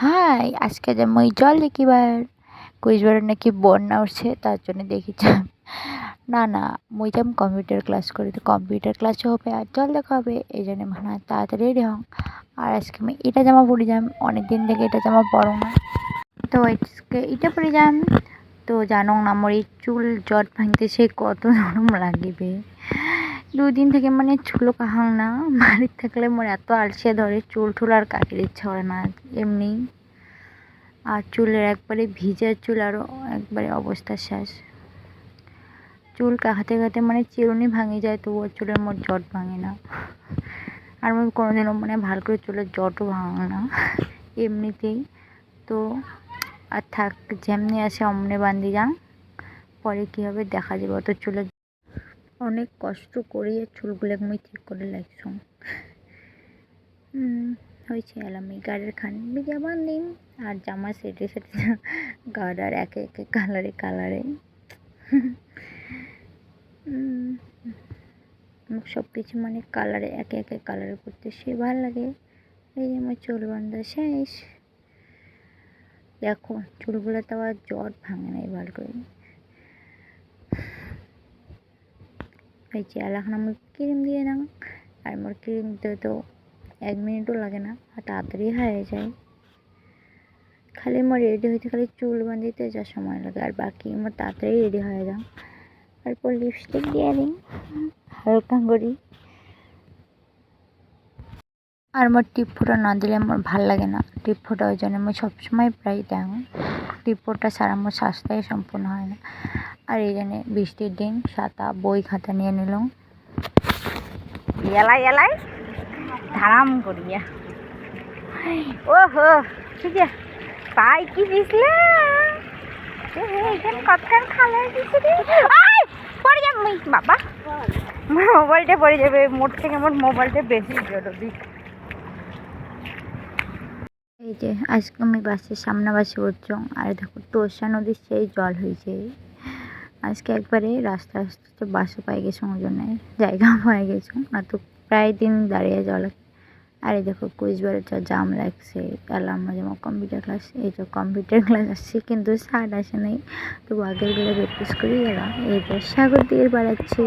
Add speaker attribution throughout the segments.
Speaker 1: High, আজকে যে মই জল দেখিবার কুচবিহারে নাকি বন্যা উঠছে তার জন্য দেখিছিলাম। না না, মই যাম কম্পিউটার ক্লাস করি, তো কম্পিউটার ক্লাসও হবে আর জল দেখা হবে, এই জন্য মানে তাড়াতাড়ি রেডি হং। আর আজকে আমি এটা জামা পরে যাম, অনেক দিন থেকে এটা জামা পরো না, তো আজকে এটা পরে যাম। তো জানো না মোর এই চুল জট ভাঙতে সে কত নরম লাগিবে। 2 দিন থেকে মানে চুলও কাহাং না, বাড়ির থাকলে মোর এত আলসিয়া ধরে চুল ঠুল আর কাটিয়ে ইচ্ছা করে না এমনি। আর চুলের একবারে ভিজা চুল আরও একবারে অবস্থা শেষ। চুল কাহাতে কাহাতে মানে চিরুনি ভাঙে যায়, তবুও চুলের মোট জট ভাঙে না। আর আমি কোনোদিনও মানে ভালো করে চুলের জটও ভাঙাং না এমনিতেই। তো আর থাক, যেমনি আসে অমনে বান্ধি যাং, পরে কী হবে দেখা যাবে। অত চুলের অনেক কষ্ট করিয়ে চুলগুলো আমি ঠিক করে লাগছুম। হয়েছে আমি গাড়ির খান বিজা বান্ধিম আর জামা সেটে সেটে গাড়ার একে একে কালারে কালারে মোক সব কিছু মানে কালারে একে একে কালারে করতে সে ভালো লাগে। এই যে আমার চুল বান্ধা শেষ। দেখো চুলগুলো তো আবার জট ভাঙে নাই ভালো করে। এই যে এখন আমি ক্রিম দিয়ে নাও, আর আমার ক্রিম দিতে তো 1 মিনিটও লাগে না, আর তাড়াতাড়ি হয়ে যায়। খালি আমার রেডি হইতে খালি চুল বাঁধিতে যা সময় লাগে, আর বাকি আমার তাড়াতাড়ি রেডি হয়ে যাও। তারপর লিপস্টিক দিয়ে দিই হালকা করি। আর আমার টিপ ফোটা না দিলে আমার ভাল লাগে না। টিপ ফোটা ওই জন্য আমি সবসময় প্রায় দেন, টিপ ফোটা ছাড়া আমার স্বাস্থ্যই সম্পূর্ণ হয় না। আর এই জন্যে বৃষ্টির দিন ছাতা বই খাতা নিয়ে নিলাম, এলাই এলাই ধারাম করিয়া। ও হো ঠিক আছে, পাই কি দিসলে কতক্ষণ খালাই দিছি রে। পড়ে যাবে বাবা, মোবাইলটা পড়ে যাবে। মোট থেকে মোট মোবাইলটা বেশি জরুরি। এই যে আজকে আমি বাসের সামনে বাসে উঠছং, আর দেখো তোষা নদীর সেই জল হয়েছে আজকে একবারে। রাস্তা রাস্তা বাসও পাই গেছো, ওই জন্য জায়গা পাই গেছো না, তো প্রায় দিন দাঁড়িয়ে যাওয়া লাগে। আর এই দেখো কুচবিহারে যা জাম লাগছে। এলাম যেমন কম্পিউটার ক্লাস, এই যে কম্পিউটার ক্লাস আসছে কিন্তু স্যার আসে নাই, তো আগের বেলা প্র্যাকটিস করেই গেলাম। এই যে সাগর দিকে বাড়াচ্ছি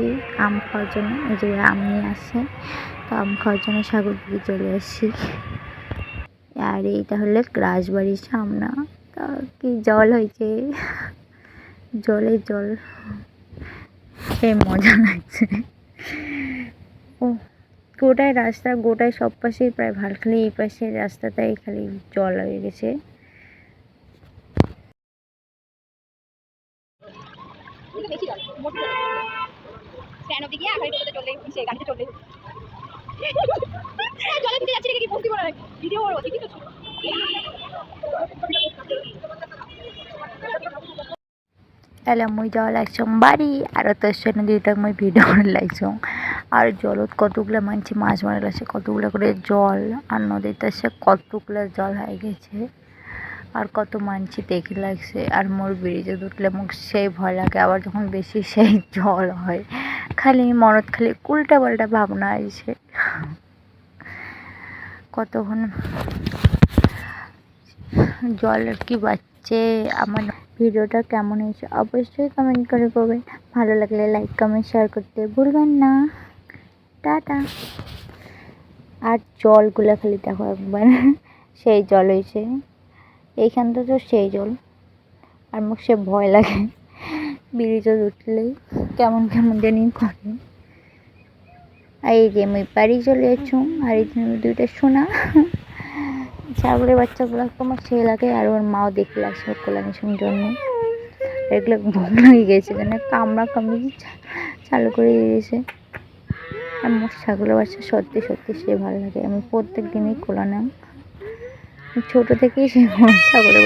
Speaker 1: আম খাওয়ার জন্য, এই যে আম নিয়ে আসছে, তো আম খাওয়ার জন্য সাগর দিকে চলে আসছি। আর এইটা হলে রাজবাড়ির সামনা, তা কি জল হয়েছে, জলে জল, সে মজা লাগছে। ও গোটায় রাস্তা, গোটায় সব পাশেই প্রায় ভাল, খালি এই পাশের রাস্তাটাই খালি জল হয়ে গেছে। তাহলে মুই যাওয়া লাগছং বাড়ি, আর তোর সঙ্গে দুইটা মুই ভিডিও করে লাগছং। আর জলত কতগুলো মানছি মাছ মারা লাগছে, কতগুলো করে জল, আর নদীতে সে কতগুলো জল হয়ে গেছে, আর কত মানছি দেখে লাগছে। আর মোর ব্রিজে উঠলে মুখ সেই ভয় লাগে, আবার যখন বেশি সেই জল হয় খালি মনত খালি উল্টা পাল্টা ভাবনা আইছে। কতক্ষণ জল আর কি বাচ্চে। আমার ভিডিওটা কেমন হয়েছে অবশ্যই কমেন্ট করে করবেন, ভালো লাগলে লাইক কমেন্ট শেয়ার করতে ভুলবেন না। টাটা। আর জলগুলো খালি দেখো একবার, সেই জল হয়েছে এইখানটা, তো সেই জল। আর মুখ সে ভয় লাগে ব্রিজে উঠলেই কেমন কেমন জানি করে। আর এই যে আমি বাড়ি চলে যাচ্ছ, আর এই দুইটা শোনা ছাগলের বাচ্চাগুলো আমার সেই লাগে, আর ওর মাও দেখে লাগছে কোলামিশন জন্য। এগুলো ভোগ লেগে গেছে যেন কামড়া কামড়ি চালু করে দিয়েছে। আমার ছাগলের বাচ্চা সত্যি সত্যি সে ভালো লাগে, আমি প্রত্যেক দিনই কোলা নাম, ছোটো থেকেই সে ছাগলের বাচ্চা